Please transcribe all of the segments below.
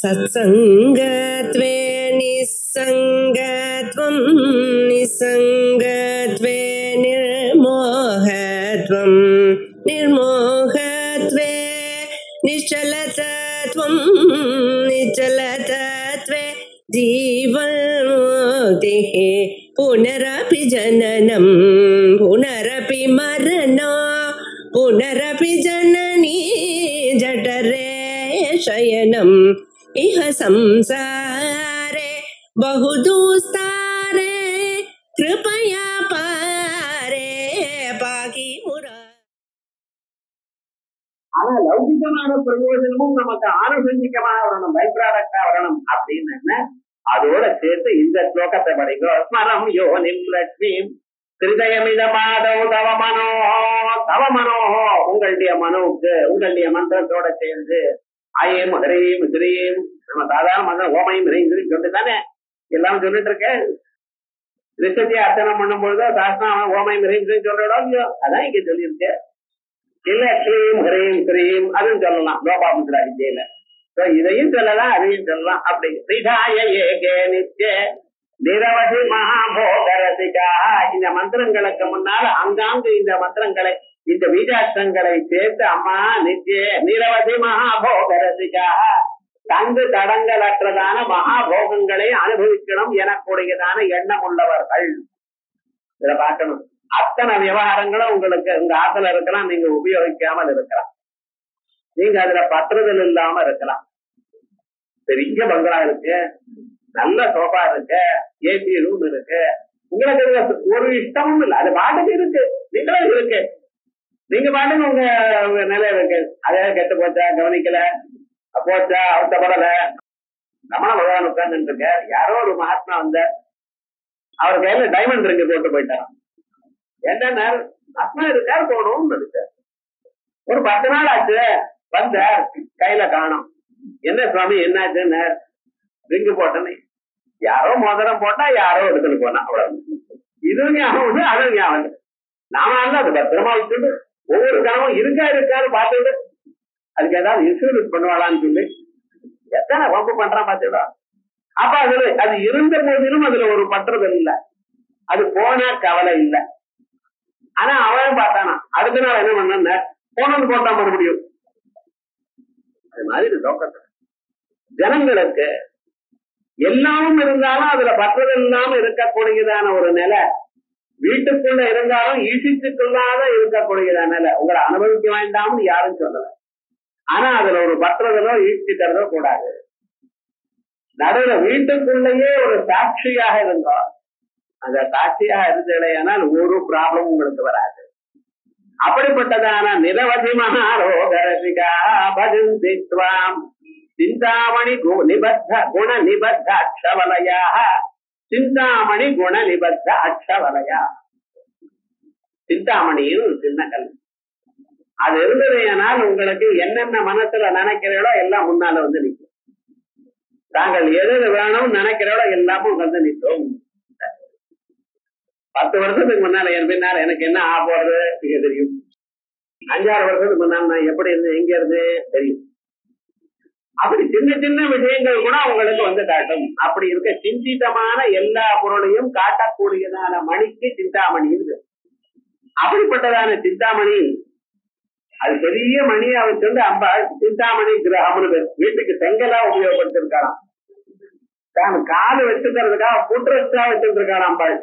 सत्संगत्वे निस्संगत्वं निस्संगत्वे निर्मोहत्वं निर्मोहत्वे निश्चलतत्वं निश्चलतत्वे जीवन्मुक्तिः पुनरपि जननं पुनरपि मरणं पुनरपि जननी जठरे शयनम् इह संसारे बहुदुस्तारे कृपया पारे पाकि मुरा. ஆனா லௌகிகமான பிரயோஜனமும் நமக்கு ஆனுஷங்கிகமாக வரணும், பை ப்ராடக்டா வரணும் அப்படின்னு அதோட சேர்த்து இந்த ஸ்லோகத்தை படிக்கோ. ஸ்மரம் யோனிம் லட்சுமிம் ஹிருதயமிதமாதவ தவ மனோஹோ தவ மனோஹோ, உங்களுடைய மனோவுக்கு உங்களுடைய மந்திரத்தோட சேர்ந்து ஆயம் ஹரீம் ஹிரீம், நம்ம சாதாரண மந்திரம் ஓமையும் ஹிரீம் ஹிரீம் சொல்லி தானே எல்லாம் சொல்லிட்டு இருக்கேன். ரிஷத்தியை அர்ச்சனம் பண்ணும் பொழுதோ சாஸ்திரம் ஓமையும் ஹிரீம் ஹிரீம் சொல்றோம் இல்லையோ, அதான் இங்க சொல்லியிருக்கேன். இல்ல ஹ்ரீம் ஹ்ரீம் ஹ்ரீம் அதுவும் சொல்லலாம் லோபாமுத்ரா வித்யில. இதையும் சொல்லலாம் அதையும் சொல்லலாம். அப்படி நித்ய நிரவதி மகாபோகரசிகா, இந்த மந்திரங்களுக்கு முன்னால அங்காங்கு இந்த மந்திரங்களை இந்த பீஜாட்சங்களை சேர்த்து அம்மா நித்திய நிரவதி மகாபோகரசிகா, தங்கு தடங்களற்றதான மகாபோகங்களை அனுபவிக்கணும் எனக்கூடியதான எண்ணம் உள்ளவர்கள் இதை பார்க்கணும். அத்தனை விவகாரங்களும் உங்களுக்கு உங்க ஆத்துல இருக்கலாம், நீங்க உபயோகிக்காமல் இருக்கலாம், நீங்க அதுல பற்றுதல் இல்லாம இருக்கலாம். பெரிய பங்களா இருக்கு, நல்ல சோஃபா இருக்கு, ஏசி ரூம் இருக்கு, உங்களுக்கு ஒரு இஷ்டமும் இல்லை, அது பாட்டுக்கு இருக்கு, நீங்களும் இருக்கு, நீங்க பாட்டுக்கு உங்க நிலை இருக்கு. அதே கெட்டு போச்சா கவனிக்கல போச்சா அவசப்படல. ரமண பகவான் உட்கார்ந்து இருக்க, யாரோ ஒரு மகாத்மா வந்த அவர் கையில டைமண்ட் ரிங்கு போட்டு போயிட்டாராம். என்ன ஆத்மா இருக்காரு போகணும் இருக்கு. ஒரு 10 நாள் ஆச்சு வந்த கையில காணும். என்ன சுவாமி என்னாச்சு? ரிங்கு போட்டேன்னு யாரோ மோதிரம் போட்டா யாரோ எடுத்துன்னு போனா, அவ்வளவு. இதுவும் ஞாபகம் அதுவும் ஞாபகம். நாம அது பத்திரமா வச்சுட்டு ஒவ்வொரு கணமும் இருக்காரு பார்த்துட்டு அதுக்கு ஏதாவது இன்சூரன்ஸ் பண்ணுவாளான்னு சொல்லி எத்தனை வம்பு பண்றான் பார்த்துடா. அப்ப அதுல அது இருந்த போதிலும் அதுல ஒரு பற்றுதல் இல்லை, அது போனா கவலை இல்லை. ஆனா அவன் பார்த்தானா அடுத்த நாள் என்ன பண்ண போனது போட்டா மறுபடியும். அது மாதிரி நோக்கத்தை ஜனங்களுக்கு எல்லாமும் இருந்தாலும் அதுல பற்றுதல் இல்லாம இருக்கக்கூடியதான ஒரு நிலை, வீட்டுக்குள்ள இருந்தாலும் ஈசித்துக்குள்ளாத இருக்கக்கூடியதான நிலை உங்களை அனுபவிக்க வேண்டாம்னு யாரும் சொல்லல. ஆனா அதுல ஒரு பற்றுதலோ ஈழ்ச்சிக்கிறதோ கூடாது. நடுவுல வீட்டுக்குள்ளேயே ஒரு சாட்சியாக இருந்தோம், அந்த சாட்சியாக இருந்தேனால் ஒரு ப்ராப்ளம் உங்களுக்கு வராது. அப்படிப்பட்டதான நிரவதி மகாரோகரசிகா பஜந்தித்வாம் சிந்தாமணி நிபத்த குண நிபத்த அக்ஷவலயா சிந்தாமணி குண நிபத்த அக்ஷவலயா. சிந்தாமணியும் ஒரு சின்ன கல், அது இருந்ததையானால் உங்களுக்கு என்னென்ன மனசுல நினைக்கிறீங்களோ எல்லாம் முன்னால வந்து நிற்கும். தாங்கள் எது வேணும் நினைக்கிறோட எல்லாமும் வந்து நிற்கும். 10 வருஷத்துக்கு முன்னால என் பின்னால எனக்கு என்ன ஆக போறது தெரியும். 5-6 வருஷத்துக்கு முன்னால நான் எப்படி இருந்து எங்க இருந்து தெரியும். அப்படி சின்ன சின்ன விஷயங்கள் கூட உங்களுக்கு வந்து காட்டும். அப்படி இருக்க சிந்திதமான எல்லா பொருளையும் காட்டக்கூடியதான மணிக்கு சிந்தாமணி இருக்கு. அப்படிப்பட்டதான சிந்தாமணி அது பெரிய மணியை வச்சு அம்பாள் சிந்தாமணி கிரகம்னு பேர். வீட்டுக்கு செங்கலா உபயோகப்படுத்திருக்காராம், தான் காது வச்சுக்கிறதுக்காக புட்ரஸ்டா வச்சிருக்காராம் அம்பாள்.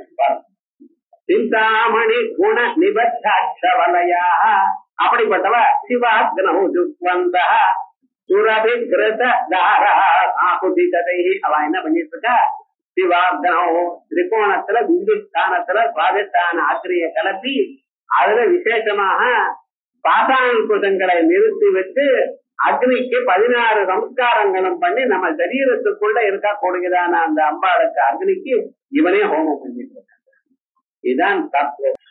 சிந்தாமணி குண நிபத்தாட்சவலயா. அப்படிப்பட்டவ சிவாக்னௌ துக்வந்தா சுரபிக்ருத தாராகுதிகதை. அவ என்ன பண்ணிட்டு இருக்கா? சிவாக்னௌ திரிகோணத்துல பிந்துஸ்தானத்துல சுவாதிஷ்டான ஆக்கிரிய கலப்பி அதுல விசேஷமாக பாசாங்குதங்களை நிறுத்தி வச்சு அக்னிக்கு 16 சம்ஸ்காரங்களும் பண்ணி நம்ம சரீரத்துக்குள்ள இருக்கக்கூடியதான அந்த அம்பாளுக்கு அக்னிக்கு இவனே ஹோமம் பண்ணிட்டு இருக்காங்க. இதுதான் தத்துவம்.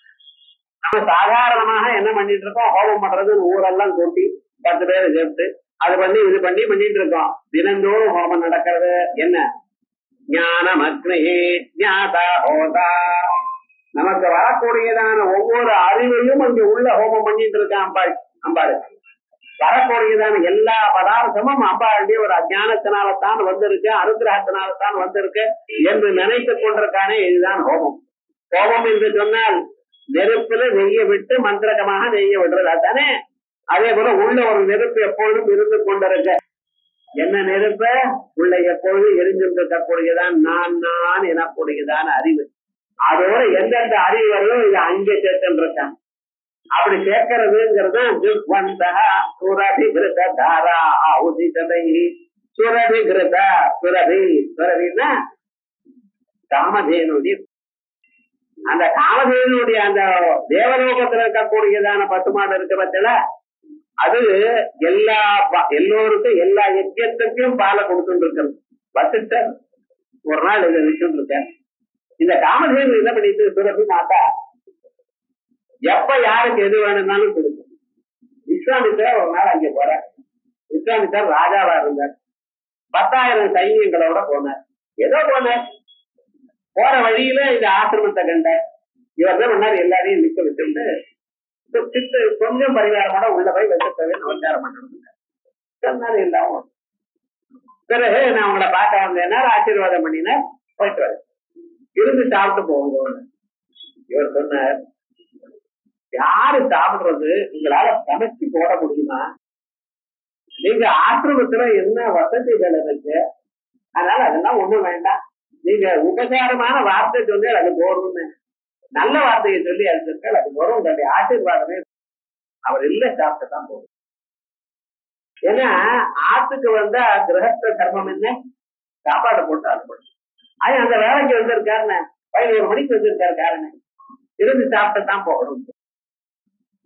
நம்ம சாதாரணமாக என்ன பண்ணிட்டு இருக்கோம்? ஹோமம் பண்றதுன்னு ஊரெல்லாம் கூட்டி 10 பேரை சேர்த்து அது பண்ணி இது பண்ணி பண்ணிட்டு இருக்கோம். தினந்தோறும் ஹோமம் நடக்கிறது என்ன? ஞானம் அக்னி ஞாதா ஹோதா. நமக்கு வரக்கூடியதான ஒவ்வொரு அறிவையும் அங்க உள்ள ஹோமம் பண்ணிட்டு இருக்கான் அம்பாள். வரக்கூடியதான எல்லா பதார்த்தமும் அம்பாளுடைய ஒரு அஜானத்தினால்தான் வந்திருக்கு, அனுகிரகத்தினால்தான் வந்திருக்கு என்று நினைத்துக் கொண்டிருக்கானே, இதுதான் ஹோமம். ஹோமம் என்று சொன்னால் நெருப்புல நெய்ய விட்டு மந்திரகமாக நெய்ய விடுறதா தானே? அதே போல உள்ள ஒரு நெருப்பு எப்பொழுதும் இருந்து கொண்டிருக்க. என்ன நெருப்ப உள்ள எப்பொழுதும் எரிஞ்சிருக்கக்கூடியதான் நான் எனக்கூடியதான அறிவு. அதோட எந்தெந்த அறிவு வருதோ இது அங்கே சேர்த்துருக்கான். அப்படி சேர்க்கிறதுங்கிறது சுரபிகிருத தாரா உதிததை சுரபிகிருத சுரபின்னா காமதேனுடைய, அந்த காமதேனுடைய அந்த தேவலோகத்துல இருக்கக்கூடியதான பசுமாடு இருக்க பட்சல அது எல்லோருக்கும் எல்லா யஜ்யத்துக்கும் பாலை கொடுத்துட்டு இருக்கிறது. வசிஷ்டர் ஒரு நாள் இதை விட்டு இருக்க. இந்த காமதேனு என்ன பண்ணிட்டு சுரபி மாட்டா எப்ப யாருக்கு எது வேணும்னாலும் கொடுக்கும். விஸ்வாமித்திரர் ஒரு நாள் அங்கே போற. விஸ்வாமித்திரர் ராஜாவா இருந்தார். 10,000 சைன்யங்களோட போனார். ஏதோ போனார். போற வழியில இந்த ஆசிரமத்தை கண்டார். இவர் தான் முன்னாடி எல்லாரையும் நிக்க விட்டு கொஞ்சம் பரிகாரமோட உள்ள போய் வச்சுட்டவே நமஸ்காரம் பண்ணணும். இல்லாம பிறகு நான் உங்களை பார்க்க வந்தேன்னா ஆசீர்வாதம் பண்ணினா போயிட்டு வரேன், இருந்து சாப்பிட்டு போங்க. இவர் சொன்னார், யாரு சாப்பிடுறது உங்களால சமைச்சு போட முடியுமா? நீங்க ஆசிரமத்துல என்ன வசதிகள் இருக்கு, அதனால அதெல்லாம் ஒண்ணும் வேண்டாம். நீங்க உபகாரமான வார்த்தை சொல்லி அது போறோம்னு, நல்ல வார்த்தையை சொல்லி அது சொன்னால் அது வரும். உங்களுடைய ஆசீர்வாதமே அவர் இல்ல சாப்பிட்டுதான் போகும். ஏன்னா ஆத்துக்கு வந்தா கிரகஸ்த தர்மம் என்ன, சாப்பாடு போட்டு அனுப்பணும். அது அந்த வேலைக்கு வந்திருக்காருன்னு 11 மணிக்கு வந்திருக்காரு காரணம், இருந்து சாப்பிட்டுதான் போகணும்.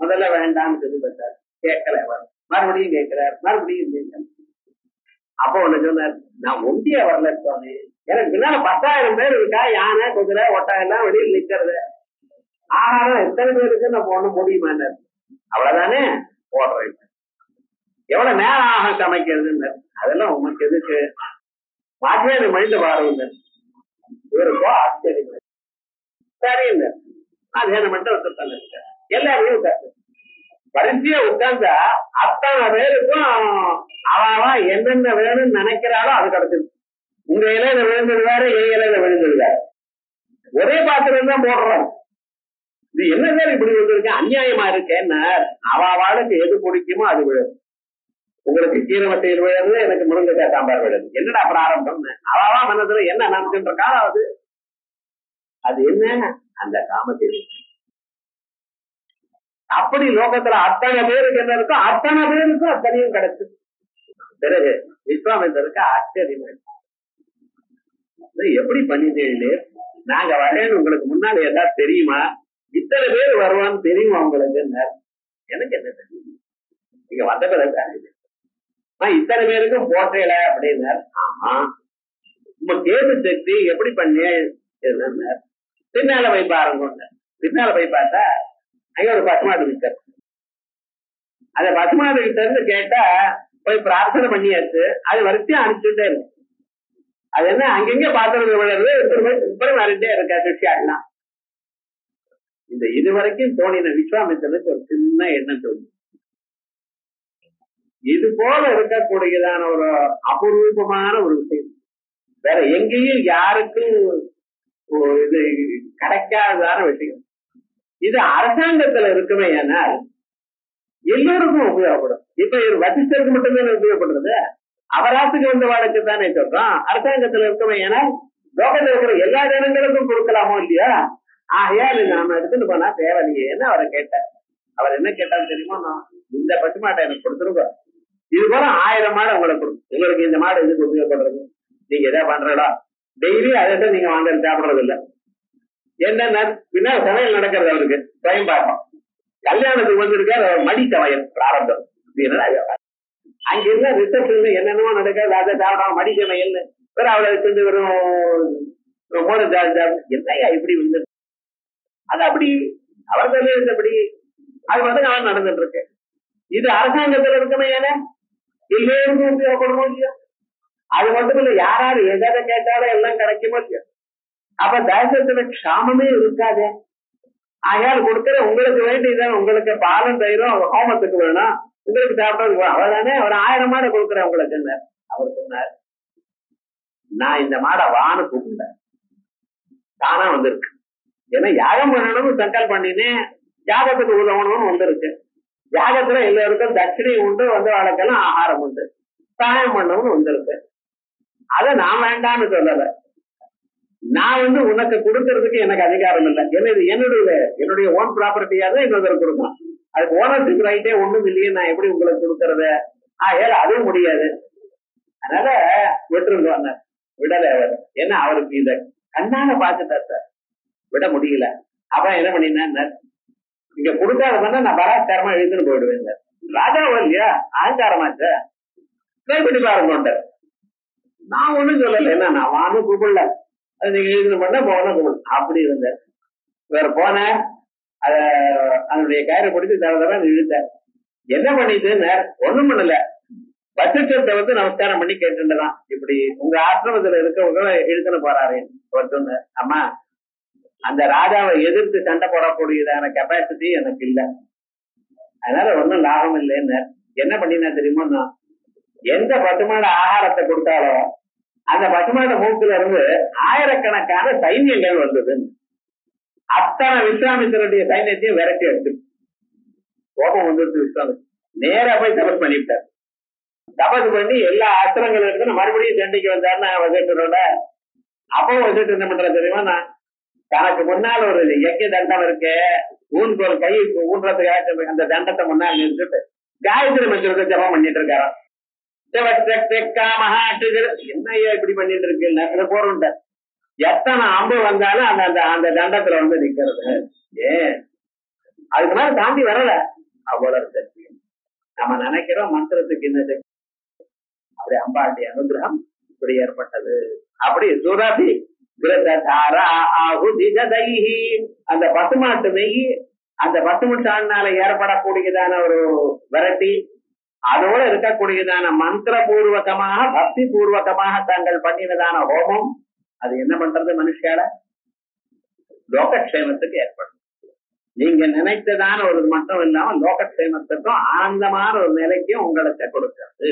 முதல்ல வேண்டாம்னு சொல்லி பார்த்தார், கேட்கல. மறுபடியும் கேட்கிறார், மறுபடியும் கேட்கல. அப்போ ஒண்ணு சொன்னார், நான் ஒண்டியா வரல சுவாமி, எனக்கு பின்னால 10,000 பேர் இருக்கா, யானை குதிரை ஒட்டகம் எல்லாம் வெளியில் நிக்கிறது, ஆகாரம் எத்தனை பேருக்கு நான் போட முடியுமான்னார். அவ்வளவுதானே போடுறேன். எவ்வளவு நேரம் ஆகும் சமைக்கிறதுன்னு, அதெல்லாம் உனக்கு எதுக்கு, மாற்றே மனித பாருங்க. இவருக்கோ ஆச்சரியம். சரிங்க நான் மட்டும் ஒருத்தர் எல்லாரையும் உட்காந்து வரிசையா உட்கார்ந்தா அத்தனை பேருக்கும் அவன் என்னென்ன வேணும்னு நினைக்கிறாளோ அது கிடைச்சது. உங்க இலையில விழுந்தது வேற, என் இலையில விழுந்தது வேற, ஒரே பாத்திரம் தான் போடுறோம். இது என்ன பேர் இப்படி வந்திருக்கு, அநியாயமா இருக்கேன்னா அவளுக்கு எது பிடிக்குமோ அது விழுது. உங்களுக்கு கீரவட்டையில் விழுது, எனக்கு முருங்கைக்காய் சாம்பார் விழுது. என்னடா பிராரம்பம், அவா மனசுல என்ன நினைச்சுன்ற காலம் அது என்ன, அந்த காமத்தில். அப்படி லோகத்துல அத்தனை பேருக்கு என்ன இருக்கோ அத்தனை பேருக்கும் அத்தனையும் கிடைச்சு. பிறகு விஸ்வாமித்திரருக்கு ஆச்சரியம், எப்படி பண்ணிட்டீங்களே, நாங்க வரேன்னு உங்களுக்கு முன்னாடி ஏதாவது தெரியுமா, இத்தனை பேர் வருவான்னு தெரியுமா உங்களுக்கு? எனக்கு என்ன தெரியும், நீங்க வந்த பிறகு இத்தனை பேருக்கும் போட்டேல அப்படின்னார். ஆமா, உங்க கேட்டு சக்தி எப்படி பண்ணேன், பின்னால போய் பாருங்க. பின்னால போய் பார்த்தா அங்க ஒரு பசுமாடு விட்டார். அந்த பசுமாடு கிட்ட இருந்து கேட்டா போய் பிரார்த்தனை பண்ணியாச்சு, அது வரிசையா அனுப்பிச்சுட்டே இருக்கு. அது என்ன அங்கங்க பாத்திரம் விழுறது, இப்படி மாறிட்டே இருக்கா சிஷ்யாலாம். இந்த இதுவரைக்கும் தோணின விஸ்வாமித்திரனுக்கு ஒரு சின்ன எண்ணம் தோணி, இது போல இருக்கக்கூடியதான ஒரு அபூர்வமான ஒரு விஷயம் வேற எங்கேயும் யாருக்கும் இது கிடைக்காததான விஷயம். இது அரசாங்கத்துல இருக்குமே, ஆனால் எல்லோருக்கும் உபயோகப்படும். இப்ப வசிஷ்டருக்கு மட்டும்தான் உபயோகப்படுறது, அவராத்துக்கு வந்த வாழ்க்கை தானே சொல்றோம். அரசாங்கத்துல இருக்குமே, ஏனால் லோகத்துல இருக்கிற எல்லா ஜனங்களுக்கும் கொடுக்கலாமோ இல்லையா? ஆகையால் நாம எடுத்துட்டு போனா தேவையில்லையே. என்ன அவரை கேட்டார், அவர் என்ன கேட்டாலும் தெரியுமா, நான் இந்த பசுமாட்டை எனக்கு கொடுத்துருங்க, இது போல 1000 மாடு உங்களுக்கு கொடுக்கும், உங்களுக்கு இந்த மாடு எதுக்கு உபயோகப்படுறது, நீங்க எதா பண்றடா, டெய்லி அதை நீங்க வாங்க சாப்பிடுறது இல்லை. என்ன பின்னா சமையல் நடக்கிறது, அவருக்கு பயம் பார்ப்போம். கல்யாணத்துக்கு வந்திருக்காரு, மடி சமையல் பிராரம்பம். அங்க இருந்த ரிசப்ஷன் என்னென்னமோ நடக்காது, அதை சாப்பிடாம மடி சமையல்னு வேற அவளை செஞ்சு வரும் மோத என்னையா இப்படி வந்து அது அப்படி அவர் அப்படி அது வந்து நான் நடந்துட்டு இருக்கு. இது அரசாங்கத்துல இருக்குமே, ஏன்னா எல்லோருக்கும் உபயோகப்படுமோ இல்லையா? அது மட்டும் இல்ல, யாராரு எதை கேட்டாலும் எல்லாம் கிடைக்குமோ இல்லையா? அப்ப தேசத்துல க்ஷாமமே இருக்காது. ஆகையால் கொடுக்கிற உங்களுக்கு வேண்டியதான், உங்களுக்கு பாலும் தயிரும் ஹோமத்துக்கு வேணும், உங்களுக்கு சாப்பிட்டது அவர் தானே, அவர் 1000 மாடை கொடுக்குறேன் உங்களுக்கு. அவர் சொன்னார், நான் இந்த மாடை வான்னு கூப்பிடல, தானா வந்திருக்கு. ஏன்னா யாகம் பண்ணணும்னு சங்கல் பண்ணினேன், யாகத்துக்கு உதவணும்னு வந்திருக்கு. யாகத்துல எல்லாருக்கும் தட்சிணை உண்டு, வந்து வழக்கெல்லாம் ஆகாரம் உண்டு, சகாயம் பண்ணணும்னு வந்திருக்கு. அதை நான் வேண்டான்னு சொல்லல. நான் உனக்கு கொடுக்கறதுக்கு எனக்கு அதிகாரம் இல்லை. என்னுடைய ஓன் ப்ராப்பர்ட்டியா தான் இன்னொரு கொடுக்கலாம். அதுக்கு ஓனர்ஷிப் ரைட்டே ஒண்ணும் இல்லையே, நான் எப்படி உங்களுக்கு கொடுக்கறது? அதுவும் முடியாது. அதனால விட்டுருந்து வந்த விடல அவர். ஏன்னா அவருக்கு இத கண்ணால பாத்துட்டார் சார், விட முடியல. அப்புறம் என்ன பண்ணினா, இங்க கொடுக்காத நான் பலாத்காரமா எழுதுன்னு போயிடுவேன். ராஜாவும் இல்லையா, அகங்காரமாச்ச, ட்ரை பண்ணி பாருங்க. நான் ஒண்ணும் சொல்லல, என்ன நான் வானும் கூப்பிடல, அது நீங்க எழுதுன்னு பண்ண போன கூப்பிடல, அப்படி இருந்த வேற போன அதனுடைய கயிறை பிடிச்சி தர இழுத்த. என்ன பண்ணிட்டுன்னு ஒண்ணும் பண்ணல, வசிஷ்டத்தை நமஸ்காரம் பண்ணி கேட்டுதான், இப்படி உங்க ஆசிரமத்துல இருக்கவங்க இழுத்துன்னு போறாரு. சொன்ன, அம்மா அந்த ராஜாவை எதிர்த்து சண்டை போடக்கூடியதான கெப்பாசிட்டி எனக்கு இல்லை, அதனால ஒன்னும் லாபம் இல்லைன்னு. என்ன பண்ணினா தெரியுமா, நான் எந்த பசுமாட ஆகாரத்தை கொடுத்தாலும் அந்த பசுமாட மூக்குல இருந்து ஆயிரக்கணக்கான சைன்யங்கள் வந்தது. அத்தனை விஸ்வாமித்திரருடைய சைன்யத்தையும் விரட்டி எடுத்து கோபம் வந்துட்டு விஸ்வாமித்திர நேரா போய் தபஸ் பண்ணிவிட்டார். தபஸ் பண்ணி எல்லா அஸ்திரங்களும் இருக்கு மறுபடியும் சண்டைக்கு வந்தாருன்னா வசிஷ்டரோட. அப்போ வசிஷ்டர் என்ன பண்ற தெரியுமா, நான் தனக்கு முன்னால் ஒரு யஜ்ய தண்டம் இருக்கு, ஊன்கோல் கை ஊன்றதுக்காக அந்த தண்டத்தை முன்னால் நிறுத்திட்டு காயத்ரி மந்திரத்தை ஜபம் பண்ணிட்டு இருக்காராம். என்னையா இப்படி பண்ணிட்டு இருக்கு போறோம். எத்தனை அம்பு வந்தாலும் அந்த அந்த தண்டத்துல நிக்கிறது. ஏன் அதுக்கு மேல தாண்டி வரல. அவ்வளவு சக்தி நம்ம நினைக்கிறோம் மந்திரத்துக்கு இந்த சக்தி. அப்படி அம்பாளுடைய அனுகிரகம் இப்படி ஏற்பட்டது. அப்படி சுரபி அந்த பசுமாட்டு நெய், அந்த பசுமாட்டால ஏற்படக்கூடியதான ஒரு விரட்டி, அதோட இருக்கக்கூடியதான மந்திர பூர்வகமாக பக்தி பூர்வகமாக தாங்கள் பண்ணினதான ஹோமம், அது என்ன பண்றது மனுஷால லோகக்ஷேமத்துக்கு ஏற்படும். நீங்க நினைத்ததான ஒரு மட்டும் இல்லாம லோகக்ஷேமத்துக்கும் ஆனந்தமான ஒரு நிலைக்கும் உங்களுக்கு கொடுக்கிறது.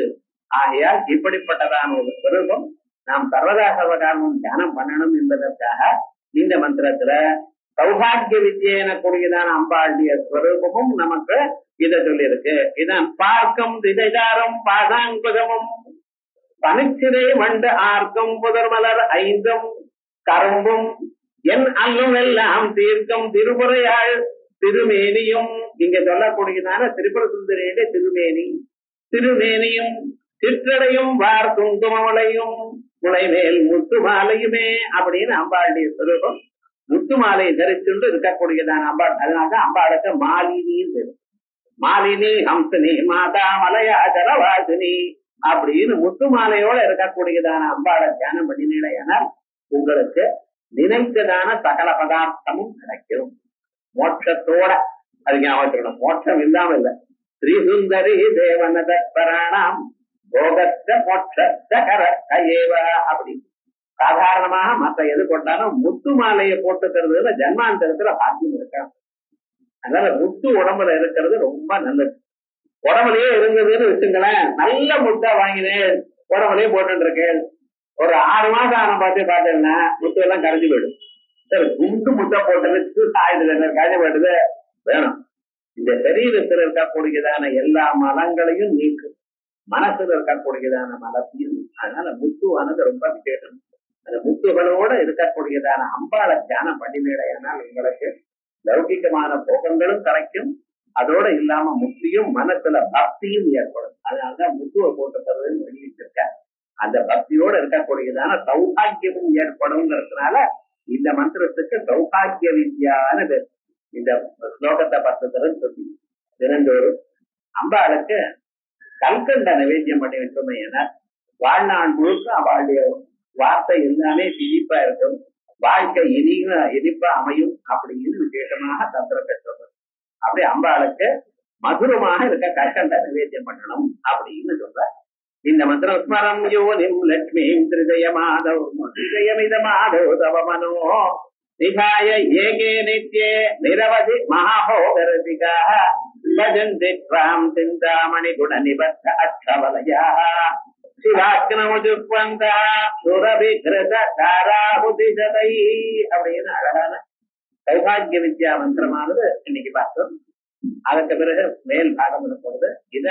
ஆகையால் இப்படிப்பட்டதான ஒரு ஸ்வரூபம் நாம் சர்வதா சர்வகாலமும் தியானம் பண்ணணும் என்பதற்காக இந்த மந்திரத்துல சௌபாகிய வித்யன கூடியதான அம்பாளுடைய ஸ்வரூபமும் நமக்கு இதை சொல்லி இருக்கு. இதான் பார்க்கும் திசைதாரம் பாதாங்குதமும் பனிச்சிறை வண்டு ஆர்க்கும் புதர்மலர் ஐந்தும் கரும்பும் என் அல்லும் எல்லாம் தீர்க்கும் திருமுறையாள் திருமேனியும். இங்க சொல்லக்கூடியதான திரிபுர சுந்தரியுடைய திருமேனியும் சிற்றடையும் வார் குங்குமலையும் முளைமேல் முத்து மாலையுமே அப்படின்னு அம்பாளுடைய ஸ்வரூபம். முத்து மாலையை தரிச்சுண்டு இருக்கக்கூடியதான அம்பாள். அதனாலதான் அம்பாளுக்கு மாலினி, மாலினி ஹம்சினி மாதா மலையா ஜலவாசினி அப்படின்னு முத்து மாலையோட இருக்கக்கூடியதான அம்பாளை தியானம் பண்ணினீங்கன்னா உங்களுக்கு நினைத்ததான சகல பதார்த்தமும் கிடைக்கும் மோட்சத்தோட. அது ஞாபகம், மோட்சம் இல்லாம இல்ல. ஸ்ரீசுந்தரி தேவன தற்பராணாம் போகத்த மோட்சத்த கரேவ அப்படி சாதாரணமாக மற்ற எது போட்டாலும் முத்து மாலையை போட்டுக்கிறதுல ஜன்மாந்தரத்துல பாக்கியம் இருக்காங்க. அதனால முத்து உடம்புல இருக்கிறது ரொம்ப நல்லது. உடம்புலயே இருந்ததுன்னு வச்சுங்களேன், நல்ல முத்தா வாங்கினேன் உடம்புலயே போட்டு இருக்கேன், ஒரு 6 மாசம் ஆன பார்த்தேன்னா முத்து எல்லாம் கரைஞ்சு போயிடும். சரி, குண்டு முட்டை போட்டது ஆயுது கரைஞ்சு போயிடுது வேணும். இந்த சரீரத்தில் இருக்கக்கூடியதான எல்லா மலங்களையும் நீக்கும், மனசுல இருக்கக்கூடியதான மலத்தையும். அதனால முத்துவானது ரொம்ப விசேஷம். அந்த முத்துகளோட இருக்கக்கூடியதான அம்பாளை தியானம் பண்ணினேனால் உங்களுக்கு லௌகிகமான போகங்களும் கிடைக்கும், அதோட இல்லாம முக்தியும் மனசுல பக்தியும் ஏற்படும். அதனாலதான் முத்துவை போட்டுக்கிறதுன்னு வெளியிட்டிருக்க. அந்த பக்தியோட இருக்கக்கூடியதான சௌபாகியமும் ஏற்படும்ங்கிறதுனால இந்த மந்திரத்துக்கு சௌபாகிய வித்யான பேர். இந்த ஸ்லோகத்தை 10 தரம் சொல்லி தினந்தோறும் அம்பாளுக்கு கல்கண்ட நிவேத்தியம் பண்ணி வச்சோம். ஏன்னா வாழ்நாள் முழுக்க அவளுடைய வார்த்தை எல்லாமே இனிப்பா இருக்கும், வாழ்க்கை இனிப்பா அமையும் அப்படின்னு விசேஷமாக தந்திரத்தை சொல்றது. அப்படி அம்பாளுக்கு மதுரமாக இருக்க கற்கண்ட நிவேத்தியம் பண்ணணும் அப்படின்னு சொல்ற. இந்த மந்திரம் ஸ்மரம் யோனிம் லட்சுமிம் திருஜய மாதவ் திருஜயமித மாதவ் தவ மனோ நிகாய ஏகே நித்யே நிரவதி மகாபோகரசிகாः பஜந்தி த்வாம் சிந்தாமணி குண நிபத்த அக்ஷவலயா சிவாக்னமுஜுக்வந்தா சுரபிகிருத தாராபுதிசதை அப்படின்னு அழகான சௌபாகிய வித்யா மந்திரமானது இன்னைக்கு பார்த்தோம். அதற்கு பிறகு மேல் பாகம் இருப்பது இத